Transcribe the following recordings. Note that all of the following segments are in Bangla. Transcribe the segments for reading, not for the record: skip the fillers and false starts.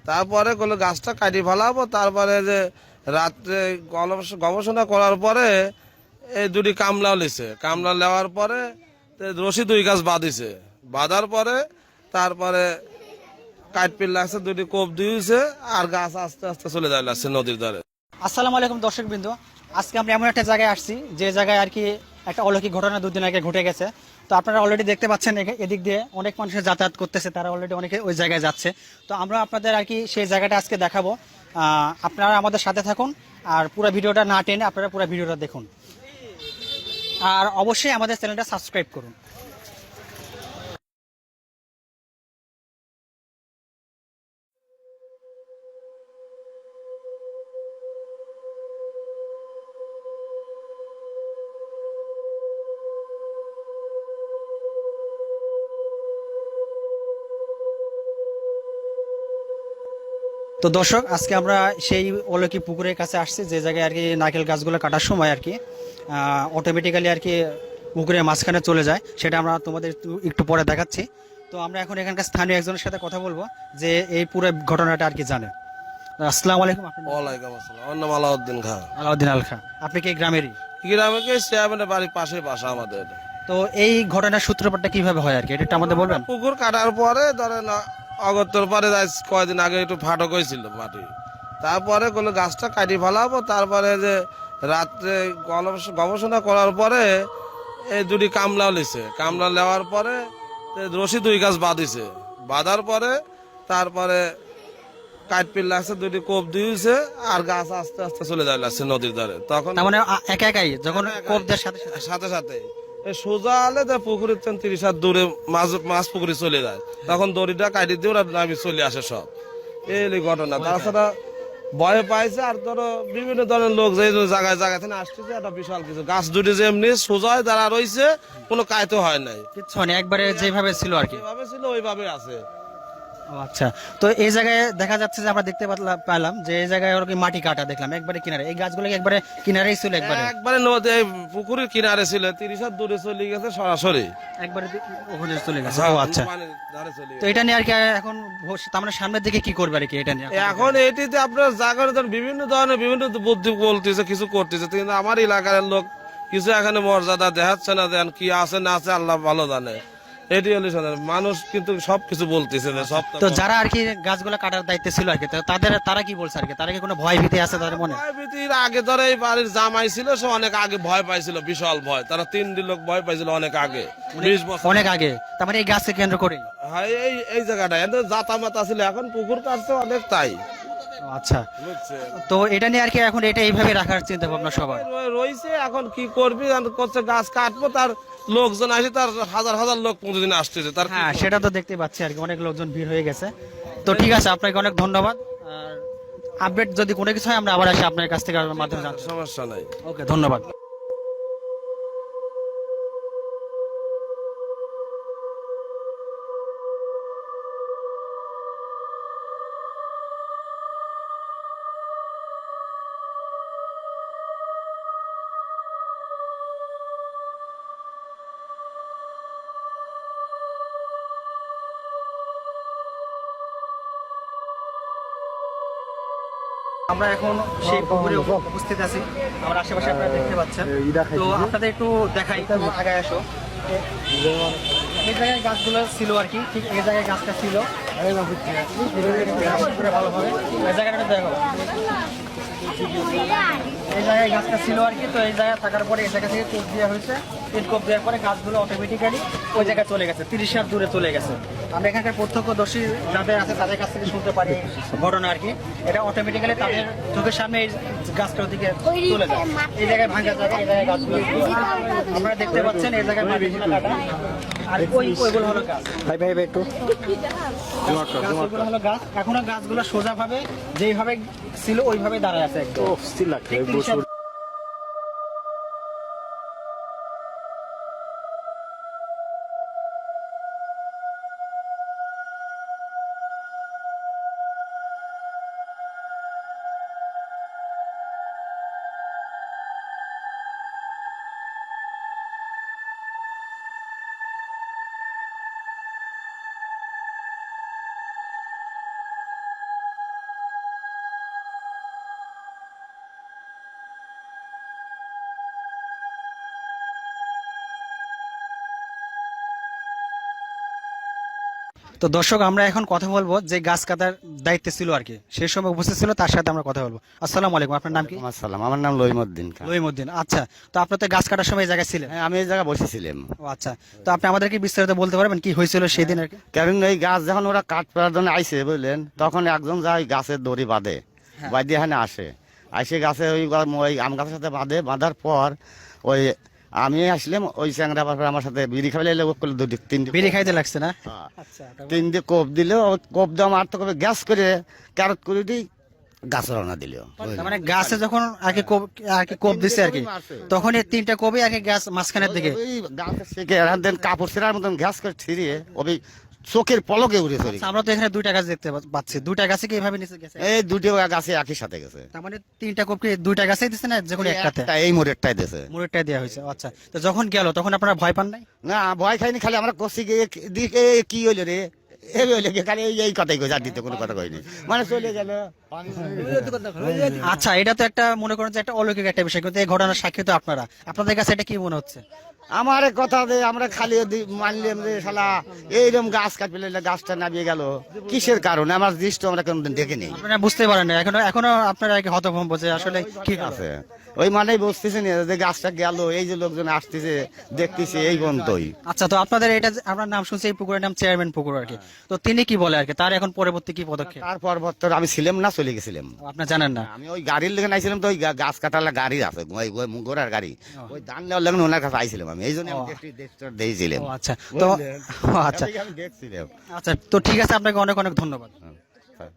তারপরে কোনো গাছটা কাটি ফেলাবো। তারপরে যে রাত্রে গবেষণা করার পরে এই দুটি কামলাও লিছে, কামলা নেওয়ার পরে রশি 2 গাছ বাঁধিছে, বাঁধার পরে তারপরে কাঠপিল লাগছে, দুটি কোপ দিয়েছে, আর গাছ আস্তে আস্তে চলে যায় লাগছে নদীর ধারে। আসসালামু আলাইকুম দর্শকবৃন্দ, আজকে আমরা এমন একটা জায়গায় আসছি যে জায়গায় আর কি একটা অলৌকিক ঘটনা 2 দিন আগে ঘটে গেছে। তো আপনারা অলরেডি দেখতে পাচ্ছেন এদিক দিয়ে অনেক মানুষের যাতায়াত করতেছে, তারা অলরেডি অনেকে ওই জায়গায় যাচ্ছে। তো আমরা আপনাদের আর কি সেই জায়গাটা আজকে দেখাবো। আপনারা আমাদের সাথে থাকুন, আর পুরো ভিডিওটা না টেনে আপনারা পুরো ভিডিওটা দেখুন, আর অবশ্যই আমাদের চ্যানেলটা সাবস্ক্রাইব করুন। তো দর্শক, আজকে আমরা সেই অলৌকিক পুকুরের কাছে আসছি যে জায়গায় আর কি নারকেল গাছগুলো কাটার সময় আর কি অটোমেটিক্যালি আর কি পুকুরের মাঝখানে চলে যায়, সেটা আমরা তোমাদের একটু পরে দেখাচ্ছি। তো আমরা এখন এখানকার স্থানীয় একজনের সাথে কথা বলবো যে এই পুরো ঘটনাটা আর কি জানে। আসসালামু আলাইকুম। আপনার নাম? ওয়ালাইকুম আসসালাম, আমার নাম আলাউদ্দিন খান। আলাউদ্দিন আল খান। আপনি কি এই গ্রামেরই? গ্রামে কি চেয়ারম্যানের বাড়ির পাশে বাসা আমাদের। তো এই ঘটনার সূত্রপাতটা কিভাবে হয় আর কি, এটা একটু আমাদের বলবেন? পুকুর কাটার পরে ধরেন অগত্যর পরে কয়েকদিন আগে একটু ফাটক হয়েছিল মাটি, তারপরে কোনো গাছটা কাটি ফেলাবো। তারপরে যে রাত্রে গবেষণা করার পরে এই দুটি কামলাও লিছে, কামলা নেওয়ার পরে রশি 2 গাছ বাঁধিছে, বাঁধার পরে তারপরে কাঠপিল লাগছে, দুটি কোপ দিয়েছে, আর গাছ আস্তে আস্তে চলে যায় লাগছে নদীর ধারে। তখন তার মানে একা একাই যখন কোপ দেওয়ার সাথে সাথে? সাথে সাথে এই সোজা আলে পুকুরের 30 হাত দূরে মাছ পুকুরে চলে যায়, তখন দড়িটা কাটি দিয়ে ওরা নামি চলে আসে সব। এই ঘটনা। তাছাড়া ভয় পাইছে, আর ধরো বিভিন্ন ধরনের লোক যে জায়গায় জায়গায় থেকে আসতেছে, একটা বিশাল কিছু গাছ দুটি যে এমনি সোজায় দাঁড়া রয়েছে, কোনো কায়তো হয় নাই, কিচ্ছু মানে একবারে যেভাবে ছিল আর কি। যেভাবে ছিল ওইভাবে আছে। ও আচ্ছা। তো এই জায়গায় দেখা যাচ্ছে যে আমরা দেখতে পেলাম যে এই জায়গায় ওর কি মাটি কাটা দেখলাম একবারে কিনারে, এই গাছগুলো কি একবারে কিনারেই ছিল? একবারে একবারে নদী পুকুরের কিনারে ছিল, 30 হাত দূরে চলে গেছে সরাসরি, একবারে ওখানে চলে গেছে। ও আচ্ছা। পানির ধারে চলে তো গেছে। এটা নিয়ে আর কি এখন তার মানে সামনের দিকে কি করবে আর কি এটা নিয়ে? এখন এটিতে আপনার জায়গার বিভিন্ন ধরনের বিভিন্ন বুদ্ধি বলতেছে, কিছু করতেছে, কিন্তু আমার এলাকার লোক কিছু এখানে মর্যাদা দেখাচ্ছে না, দেন কি আছে না আছে আল্লাহ ভালো জানে। এটি হলে শোনেন, মানুষ কিন্তু সবকিছু বলতেছে যে সব। তো যারা আর কি গাছগুলো কাটার দায়িত্বে ছিল আর কি, তো তারা কি বলছে আর কি? তারা কি কোনো ভয় ভীতি আছে তাদের মনে? ভয়ভীতির আগে ধরে এই বাড়ির জামাই ছিল, সে অনেক আগে ভয় পাইছিল, বিশাল ভয়, তারা 3টি লোক ভয় পাইছিল অনেক আগে, 20 বছর অনেক আগে। তার মানে এই গাছকে কেন্দ্র করে? হ্যাঁ, এই জায়গাটা জাতা মাতা ছিল, এখন পুকুর কাটছে অনেক, তাই। ও আচ্ছা। বুঝছেন? তো এটা নিয়ে আর কি এখন এটা এইভাবে রাখার চিন্তা ভাবনা সবার রয়েছে। এখন কি করবি, করছে গাছ কাটবো, তার লোকজন আসে, তার হাজার হাজার লোক প্রতিদিন আসতেছে, তার হ্যাঁ সেটা তো দেখতে পাচ্ছি আর কি, অনেক লোকজন ভিড় হয়ে গেছে। তো ঠিক আছে, আপনাকে অনেক ধন্যবাদ। আর আপডেট যদি কোনো কিছু হয় আমরা আবার আসি আপনার কাছ থেকে মাধ্যমে জানতে। সমস্যা নাই। ওকে, ধন্যবাদ। আমরা এখন সেই পুকুরে উপস্থিত আছি, আমার আশেপাশে আপনারা দেখতে পাচ্ছেন। তো আপনাদের একটু দেখাই, আগে আসো। এই জায়গায় গাছগুলো ছিল আর কি, ঠিক এই জায়গায় গাছটা ছিল ভালোভাবে, এই জায়গাটা দেখো, এই জায়গায় গাছটা ছিল আর কি। তো এই জায়গায় থাকার পরে এই জায়গা থেকে কোপ দেওয়া হয়েছে, এই কোপ দেওয়ার পরে গাছগুলো অটোমেটিক্যালি ওই জায়গায় চলে গেছে, 30 হাত দূরে চলে গেছে। আমরা এখানকার প্রত্যক্ষদর্শী যাদের আছে তাদের কাছ থেকে শুনতে পারি ঘটনা আর কি, এটা অটোমেটিক্যালি তাদের চোখের সামনে এই গাছটার দিকে চলে যায়। এই জায়গায় ভাঙা জায়গা, এই জায়গায় গাছগুলো আপনারা দেখতে পাচ্ছেন, এই জায়গায় মাটিগুলো কাটা, আর ওইগুলো হলো গাছ। ভাই ভাই একটু গাছগুলো হলো গাছ, এখনো গাছগুলো সোজাভাবে যেইভাবে ছিল ওইভাবে দাঁড়ায় আছে একদম। তো দর্শক আমরা এখন কথা বলবো যে গাছ কাটার দায়িত্বে ছিল আর কি, সেই সময় উপস্থিত ছিল, তার সাথে আমরা কথা বলবো। আসসালামু আলাইকুম, আপনার নাম কি? আসসালাম, আমার নাম লইমউদ্দিন খান। লইমউদ্দিন। আচ্ছা, তো আপনার তো গাছ কাটার সময় এই জায়গায় ছিলেন? হ্যাঁ, আমি এই জায়গায় বসেছিলাম। ও আচ্ছা, তো আপনি আমাদেরকে বিস্তারিত বলতে পারবেন কি হয়েছিল সেই দিন আর কি? কারণ এই গাছ যখন ওরা কাঠ পাড়ার জন্য আইসে বুঝলেন, তখন একজন যায় গাছের দড়ি বাঁধে, বাঁধে এখানে আসে গাছে ওই আম গাছের সাথে বাঁধার পর ওই আমি আসলাম, ওই চ্যাংরা বাপের আমার সাথে বিড়ি খাইলে তিনটে বিড়ি খাইতে লাগছে না? হ্যাঁ, আচ্ছা, তিনটে কোপ দিল, ওই কোপ দেওয়া মারতে কবে গ্যাস করে ক্যারট করে দিই গাছ রওনা দিল। তার মানে গাছে যখন আর কি কোপ দিছে আর কি, তখন এই তিনটা কোপে আর কি গাছ মাঝখানের দিকে। ওই গাছের থেকে দেন কাপড় ছেঁড়ার মতন গ্যাস করে ছিঁড়িয়ে ওই চোখের পলকে উড়ে চলে আচ্ছা, আমরা তো এখানে দুইটা গাছ দেখতে পাচ্ছি, দুইটা গাছে কি এভাবে নিচে গেছে? এই দুটো গাছে একই সাথে গেছে। তার মানে তিনটা কোপ কি দুইটা গাছেই দিছে না যে কোনো একটাতে? এই মোড়েরটাই দিয়েছে। মুড়েরটাই দেওয়া হয়েছে। আচ্ছা, তো যখন গেল তখন আপনারা ভয় পান নাই? না, ভয় খাইনি, খালি আমরা কষি গিয়ে দিকে কি হইলো রে, এই হইলো গিয়ে খালি এই কথাই কই, আর দিতে কোনো কথা কইনি, মানে চলে গেল। আচ্ছা, এটা তো একটা মনে করেন যে একটা অলৌকিক একটা বিষয়, কিন্তু এই ঘটনার সাক্ষী তো আপনারা, আপনাদের কাছে এটা কি মনে হচ্ছে? আমার কথা যে আমরা খালি মানলাম যে শালা এইরকম গাছ কাটবে, গাছটা নামিয়ে গেল কিসের কারণে, আমার দৃষ্টি আমরা কোনদিন দেখিনি। আপনারা বুঝতে পারেন না এখনো আপনারা আর কি হতভম্ব যে আসলে কি আছে ওই মানেই বুঝতেছে না যে গাছটা গেল, এই যে লোকজন আসতেছে দেখতেছে এই পর্যন্তই। আচ্ছা, তো আপনাদের এটা আপনার নাম শুনছি, এই পুকুরের নাম চেয়ারম্যান পুকুর আর কি, তো তিনি কি বলে আর কি, তার এখন পরবর্তী কি পদক্ষেপ? তার পরবর্তী আমি ছিলাম না, চলে গেছিলাম। আপনার জানেন না? আমি ওই গাড়ির লেগে আইছিলাম, তো ওই গাছ কাটার গাড়ি আছে, ওই ঘোড়ার গাড়ি, ওই ধান নেওয়ার লেগে ওনার কাছে আইছিলাম আমি, এই জন্য দিয়েছিলাম। ও আচ্ছা, তো আচ্ছা আমি দেখছিলাম। আচ্ছা, তো ঠিক আছে, আপনাকে অনেক অনেক ধন্যবাদ।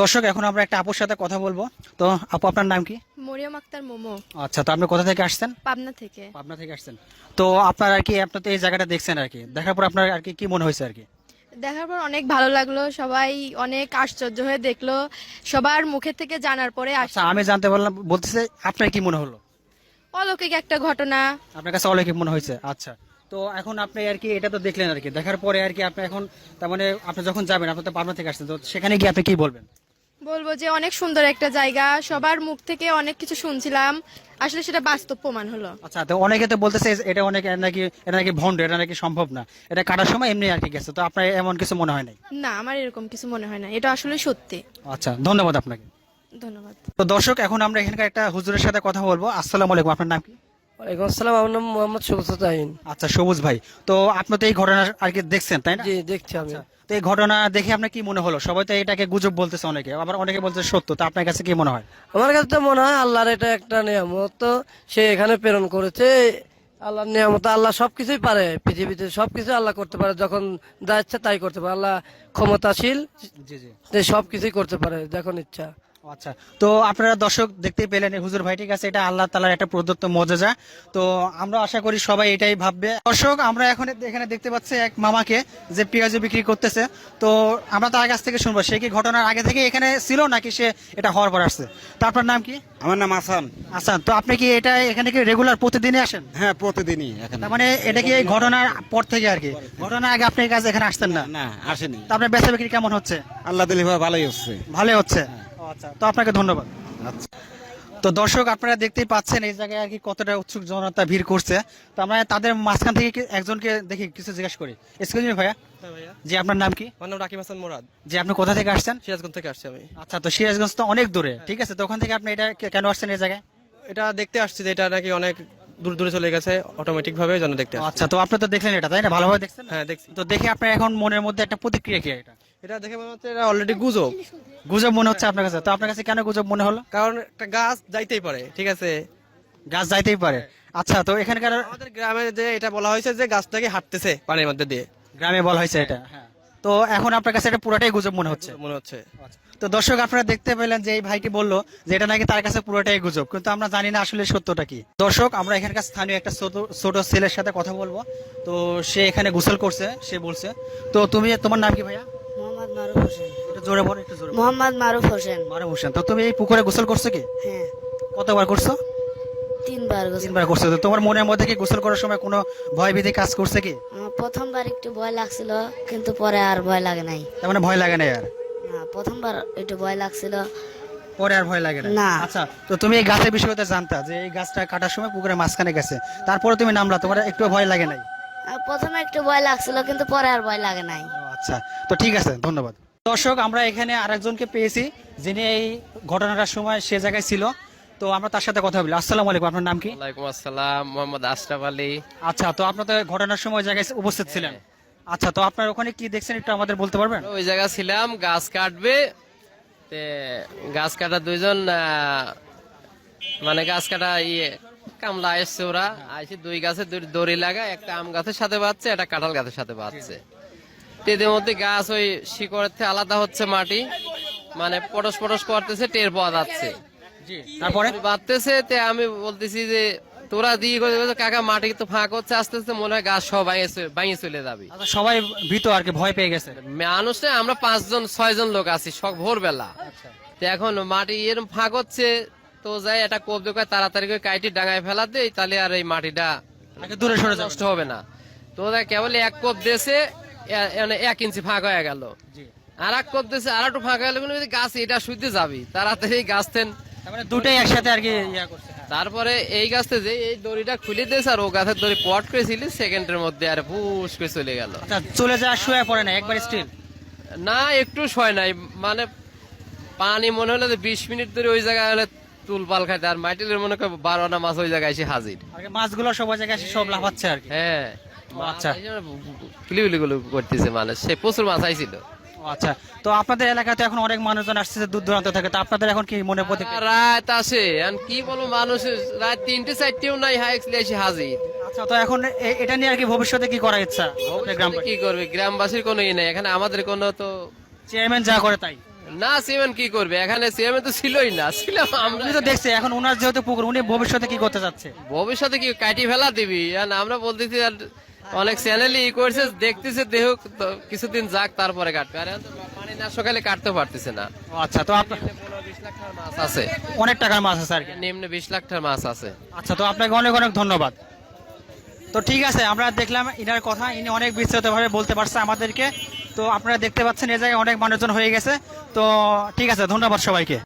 দর্শক, এখন আমরা একটা আপুর সাথে কথা বলবো। তো আপু, আপনার নাম কি? মরিয়ম আক্তার মোমো, আচ্ছা, তো আপনি কোথা থেকে আসছেন? পাবনা থেকে। পাবনা থেকে আসছেন। তো আপনার আর কি, আপনার তো এই জায়গাটা দেখছেন আর কি, দেখার পর আপনার আর কি কি মনে হয়েছে আর কি? দেখার পর অনেক ভালো লাগলো, সবাই অনেক আশ্চর্য হয়ে দেখলো, সবার মুখে থেকে জানার পরে আচ্ছা, আমি জানতে পারলাম, বলতেছে আপনার কি মনে হলো? অলৌকিক একটা ঘটনা। আপনার কাছে অলৌকিক মনে হয়েছে। আচ্ছা, তো এখন আপনি আর কি এটা তো দেখলেন আর কি, দেখার পরে আর কি আপনি এখন তার মানে আপনি যখন যাবেন, আপনি তো পাবনা থেকে আসছেন, তো সেখানে গিয়ে আপনি কি বলবেন? বলবো যে অনেক সুন্দর একটা জায়গা, সবার মুখ থেকে অনেক কিছু শুনছিলাম, আসলে সেটা বাস্তব প্রমাণ হলো। আচ্ছা, তো অনেকে তো বলতেছে এটা অনেক এটা নাকি ভন্ড, এটা নাকি সম্ভব না, এটা কাটার সময় এমনি আর কি গেছে, তো আপনার এমন কিছু মনে হয় নাই? না, আমার এরকম কিছু মনে হয় না, এটা আসলে সত্যি। আচ্ছা, ধন্যবাদ আপনাকে। ধন্যবাদ। তো দর্শক, এখন আমরা এখানকার একটা হুজুরের সাথে কথা বলবো। আসসালামু আলাইকুম, আপনার নাম কি? ওয়ালাইকুম আসসালাম, আমার নাম মোহাম্মদ সুবতাইন। আচ্ছা, সবুজ ভাই, তো আপনি তো এই ঘটনা আর কি দেখছেন তাই না? জি, দেখছি আমি। তো এই ঘটনা দেখে আপনার কি মনে হলো? সবাই তো এটাকে গুজব বলতেছে, অনেকে আবার অনেকে বলছে সত্য, তো আপনার কাছে কি মনে হয়? আমার কাছে তো মনে হয় আল্লাহর এটা একটা নিয়ামত, তো সে এখানে প্রেরণ করেছে। আল্লাহর নিয়ামত, আল্লাহ সবকিছুই পারে, পৃথিবীতে সবকিছু আল্লাহ করতে পারে, যখন যা ইচ্ছা তাই করতে পারে। আল্লাহ ক্ষমতাশীল, জি জি। যে সবকিছুই করতে পারে যখন ইচ্ছা। আচ্ছা, তো আপনারা দর্শক দেখতেই পেলেন এই হুজুর ভাই, ঠিক আছে, এটা আল্লাহ তাআলার একটা প্রদত্ত মুজিজা, তো আমরা আশা করি সবাই এটাই ভাববে। দর্শক, আমরা এখন এখানে দেখতে পাচ্ছি এক মামাকে যে পেঁয়াজ বিক্রি করতেছে, তো আমরা তার কাছ থেকে শুনবো সে কি ঘটনার আগে থেকে এখানে ছিল নাকি সে এটা হওয়ার পর আসছে। তো আপনার নাম কি? আমার নাম আসান। আচ্ছা, তো আপনি কি এটা এখানে কি রেগুলার প্রতিদিনই আসেন? হ্যাঁ, প্রতিদিনই এখানে। তার মানে এটা কি এই ঘটনার পর থেকে আর কি, ঘটনার আগে আপনি এই কাজে এখানে আসতেন না? না, আসেনি। তো আপনার বেচা বিক্রি কেমন হচ্ছে? আল্লাহ দিলি ভালোই হচ্ছে। ভালোই হচ্ছে। ও আচ্ছা, তো আপনাকে ধন্যবাদ। আচ্ছা, তো দর্শক, আপনারা দেখতেই পাচ্ছেন এই জায়গায় আর কি কতটা উৎসুক জনতা ভিড় করছে, তো আমরা তাদের মাঝখান থেকে একজনকে দেখি কিছু জিজ্ঞাসা করি। এক্সকিউজ মি ভাইয়া। ভাইয়া, জি, আপনার নাম কি? আমার নাম রাকিব হাসান মুরাদ, জি, আপনি কোথা থেকে আসছেন? সিরাজগঞ্জ থেকে আসছি আমি। আচ্ছা, তো সিরাজগঞ্জ তো অনেক দূরে, ঠিক আছে, তো ওখান থেকে আপনি এটা কেন আসছেন এই জায়গায়? এটা দেখতে আসছি যে এটা নাকি অনেক দূর দূরে চলে গেছে অটোমেটিক ভাবে, জন্য দেখতে আসছি। আচ্ছা, তো আপনি তো দেখলেন এটা তাই না, ভালোভাবে দেখছেন? হ্যাঁ, দেখছি। তো দেখে আপনার এখন মনের মধ্যে একটা প্রতিক্রিয়া কি? এটা দেখে মনে হচ্ছে এটা অলরেডি গুজব। গুজব মনে হচ্ছে আপনার কাছে? তো আপনার কাছে কেন গুজব মনে হলো? কারণ একটা গাছ যাইতেই পারে, ঠিক আছে, গাছ যাইতেই পারে। আচ্ছা, তো এখানকার আমাদের গ্রামে যে এটা বলা হয়েছে যে গাছটাকে হাঁটতেছে পানির মধ্যে দিয়ে, গ্রামে বলা হয়েছে এটা, তো এখন আপনার কাছে এটা পুরোটাই গুজব মনে হচ্ছে? মনে হচ্ছে। তো দর্শক, আপনারা দেখতে পেলেন যে এই ভাইটি বললো যে এটা নাকি তার কাছে পুরোটাই গুজব, কিন্তু আমরা জানি না আসলে সত্যটা কি। দর্শক, আমরা এখানকার স্থানীয় একটা ছোট ছেলের সাথে কথা বলবো, তো সে এখানে গোসল করছে, সে বলছে। তো তোমার নাম কি ভাইয়া? মোহাম্মদ মারুফ হোসেন। একটু জোরে বলো, একটু জোরে। মোহাম্মদ মারুফ হোসেন। মারুফ হোসেন, তো তুমি এই পুকুরে গোসল করছো কি? হ্যাঁ, কতবার করছো? 3 বার গোসল। 3 বার করছো। তো তোমার মনের মধ্যে কি গোসল করার সময় কোনো ভয় ভীতি কাজ করছে কি? আমার প্রথমবার একটু ভয় লাগছিল, কিন্তু পরে আর ভয় লাগে নাই। তার মানে ভয় লাগে না আর? না, প্রথমবার একটু ভয় লাগছিল, পরে আর ভয় লাগে না? না। আচ্ছা, তো তুমি এই গাছের বিষয়টা জানতা যে এই গাছটা কাটার সময় পুকুরের মাঝখানে গেছে, তারপরে তুমি নামলা, তোমার একটু ভয় লাগে নাই? প্রথমে একটু ভয় লাগছিল, কিন্তু পরে আর ভয় লাগে নাই। আচ্ছা, তো ঠিক আছে, ধন্যবাদ। দর্শক, আমরা এখানে আরেকজনকে পেয়েছি যিনি এই ঘটনাটার সময় সে জায়গায় ছিল। তো আমরা তার সাথে কথা বলি। আসসালামু আলাইকুম, আপনার নাম কি? ওয়ালাইকুম আসসালাম, মোহাম্মদ আশরাফ আলী। আচ্ছা, তো আপনার তো ঘটনার সময় ওই জায়গায় উপস্থিত ছিলেন। আচ্ছা, তো আপনার ওখানে কি দেখছেন একটু আমাদের বলতে পারবেন? ওই জায়গা ছিলাম, গাছ কাটবে, তে গাছ কাটা দুইজন মানে গাছ কাটা কামলা এসছে, ওরা আইসি দুই গাছে দড়ি লাগা, একটা আম গাছের সাথে বাঁধছে, একটা কাঁঠাল গাছের সাথে বাঁধছে। এদের মধ্যে গাছ ওই শিকড়ের থেকে আলাদা হচ্ছে মাটি, মানে পটস পটস করতেছে, টের পাওয়া যাচ্ছে। তারপরে বাঁধতেছে, তে আমি বলতেছি যে তোরা দিয়ে কাকা মাটি তো ফাঁক হচ্ছে, আস্তে আস্তে মনে হয় গাছ সব ভাঙিয়ে চলে যাবে। আচ্ছা, সবাই ভীত আর কি, ভয় পেয়ে গেছে। মানুষ না, আমরা 5-6জন লোক আছি, সব ভোরবেলা। তো এখন মাটি এরকম ফাঁক হচ্ছে, তো যাই একটা কোপ দোকায় তাড়াতাড়ি করে কাইটি ডাঙায় ফেলা দেয়, তাহলে আর এই মাটিটা দূরে সরে যাবে, নষ্ট হবে না। তো ওরা কেবল এক কোপ দেশে 1 ইঞ্চি ফাঁক হয়ে গেল, আর এক কোপ দেশে আর একটু ফাঁক হয়ে গেল, গাছ এটা শুইতে যাবি, তাড়াতাড়ি গাছ থেন মানে দুটাই একসাথে আর কি ইয়া করছে। তারপরে এই গাছতে যে এই দড়িটা খুলে দিয়েছে, আর ও গাছের দড়ি পট করেছিল, সেকেন্ডের মধ্যে আর ফুস করে চলে গেল। আচ্ছা, চলে যাওয়ার শুয়ে পড়ে না একবার স্টিল? না, একটু সয় নাই, মানে পানি মনে হলো যে 20 মিনিট ধরে ওই জায়গায় হলে তুল পাল খাইতে, আর মাইটেলের মনে করে 12 মাছ ওই জায়গায় এসে হাজির। আর কি মাছগুলো সব ওই জায়গায় এসে সব লাফাচ্ছে আর কি। হ্যাঁ, আচ্ছা, কিলিবিলি গুলো করতেছে, মানে সে প্রচুর মাছ আইছিল। আচ্ছা, তো আপনাদের এলাকাতে এখন অনেক মানুষজন আসছে দূর দূরান্ত থেকে, তো আপনাদের এখন কি মনে পড়ে? রাত আসে, আর কি বলবো, মানুষ রাত 3-4টেও নাই, হাই এসে হাজির। আচ্ছা, তো এখন এটা নিয়ে আর কি ভবিষ্যতে কি করার ইচ্ছা? ভবিষ্যতে কি করবে, গ্রামবাসীর কোনো ই নেই এখানে, আমাদের কোনো তো চেয়ারম্যান যা করে তাই না। চেয়ারম্যান কি করবে, এখানে চেয়ারম্যান তো ছিলই না, ছিলাম আমরা। তো দেখছি এখন ওনার যেহেতু পুকুর, উনি ভবিষ্যতে কি করতে চাচ্ছে? ভবিষ্যতে কি কাটি ফেলা দিবি, আর আমরা বলতেছি আর অনেক চ্যানেলই করছে, দেখতেছে দেহ কিছুদিন যাক তারপরে কাটবে, আর এখন তো পানি না সকালে কাটতে পারতেছে না। আচ্ছা, তো আপনার 15-20 লাখ টাকার মাছ আছে, অনেক টাকার মাছ আছে আর কি। নিম্নে 20 লাখ টাকার মাছ আছে। আচ্ছা, তো আপনাকে অনেক অনেক ধন্যবাদ। তো ঠিক আছে, আমরা দেখলাম ইনার কথা, ইনি অনেক বিস্তারিতভাবে বলতে পারছে আমাদেরকে। তো আপনারা দেখতে পাচ্ছেন এই জায়গায় অনেক মানুষজন হয়ে গেছে। তো ঠিক আছে, ধন্যবাদ সবাইকে।